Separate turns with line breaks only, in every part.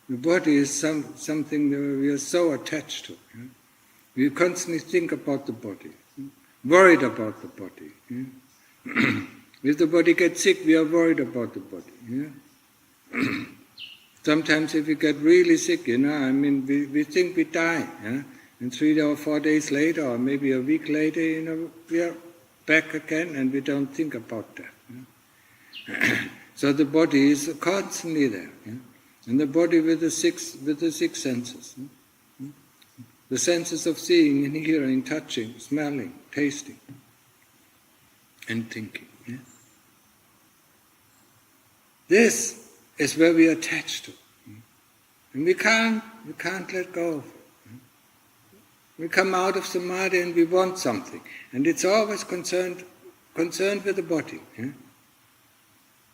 The body is something that we are so attached to. Yeah? We constantly think about the body, worried about the body. Yeah? If the body gets sick, we are worried about the body. Yeah? Sometimes if we get really sick, we think we die. Yeah? And 3 or 4 days later, or maybe a week later, we are back again, and we don't think about that. Yeah? So the body is constantly there. Yeah? And the body with the six senses. Yeah? The senses of seeing and hearing, touching, smelling, tasting, and thinking. Yeah? This is where we are attached to. And we can't let go of it. We come out of samadhi and we want something. And it's always concerned with the body. Yeah?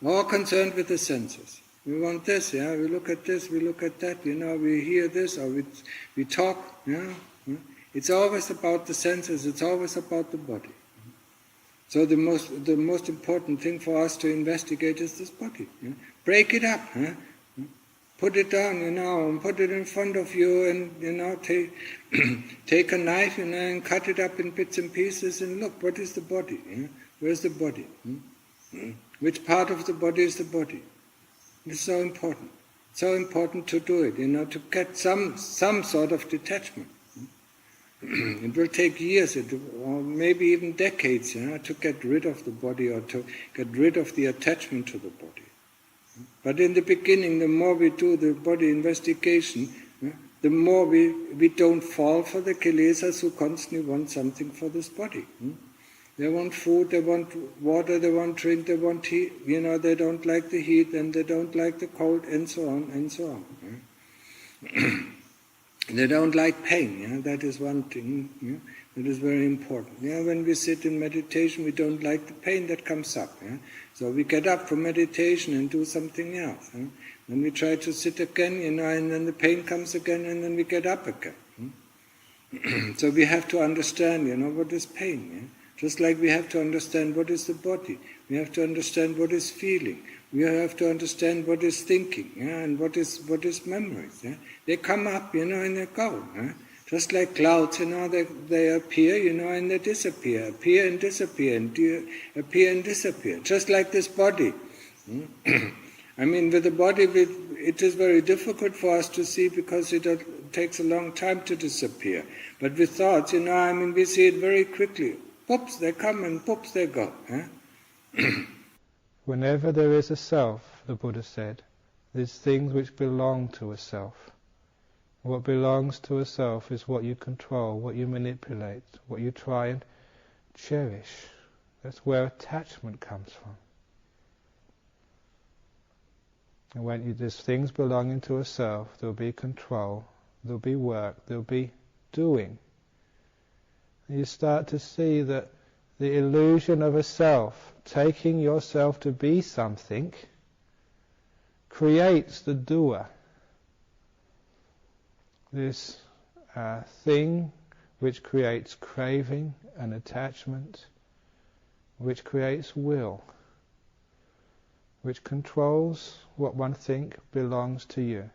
Or concerned with the senses. We want this, yeah. We look at this, we look at that, we hear this, or we talk, yeah. It's always about the senses, it's always about the body. So the most important thing for us to investigate is this body. Yeah? Break it up, huh? Put it down, and put it in front of you, and take a knife, and cut it up in bits and pieces, and look, what is the body? Yeah? Where's the body? Which part of the body is the body? It's so important. So important to do it, to get some sort of detachment. It will take years, or maybe even decades, to get rid of the body, or to get rid of the attachment to the body. But in the beginning, the more we do the body investigation, the more we don't fall for the kilesas who constantly want something for this body. They want food, they want water, they want drink, they want heat, they don't like the heat and they don't like the cold, and so on, and so on. They don't like pain, that is one thing, that is very important. When we sit in meditation, we don't like the pain that comes up. So we get up from meditation and do something else. Then we try to sit again, and then the pain comes again, and then we get up again. So we have to understand, what is pain. Just like we have to understand what is the body, we have to understand what is feeling, we have to understand what is thinking, and what is memories. They come up, and they go. Just like clouds, they appear, and they disappear, appear and disappear, and appear and disappear. Just like this body. With the body, it is very difficult for us to see because it takes a long time to disappear. But with thoughts, we see it very quickly. Poops, they come, and poops, they go.
Whenever there is a self, the Buddha said, there's things which belong to a self. What belongs to a self is what you control, what you manipulate, what you try and cherish. That's where attachment comes from. And when there's things belonging to a self, there'll be control, there'll be work, there'll be doing. You start to see that the illusion of a self, taking yourself to be something, creates the doer. This thing which creates craving and attachment, which creates will, which controls what one thinks belongs to you.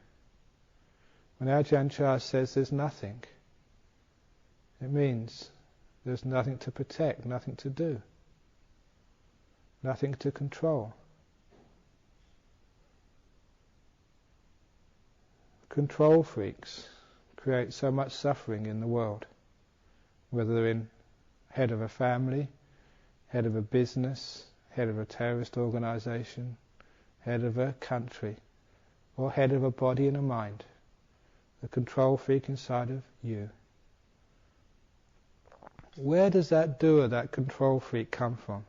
When Ajahn Chah says there's nothing, it means there's nothing to protect, nothing to do, nothing to control. Control freaks create so much suffering in the world, whether they're in head of a family, head of a business, head of a terrorist organization, head of a country, or head of a body and a mind. The control freak inside of you. Where does that doer, that control freak, come from?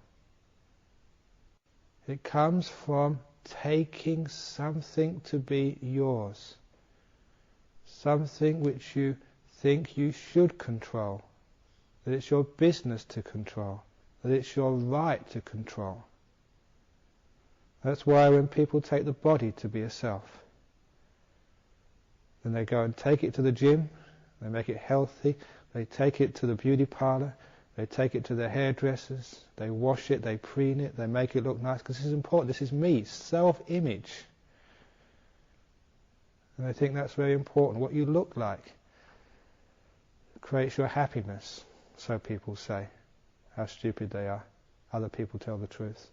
It comes from taking something to be yours. Something which you think you should control. That it's your business to control. That it's your right to control. That's why when people take the body to be a self, then they go and take it to the gym, they make it healthy, they take it to the beauty parlour, they take it to the hairdressers, they wash it, they preen it, they make it look nice, because this is important, this is me, self-image. And I think that's very important. What you look like creates your happiness, so people say. How stupid they are. Other people tell the truth.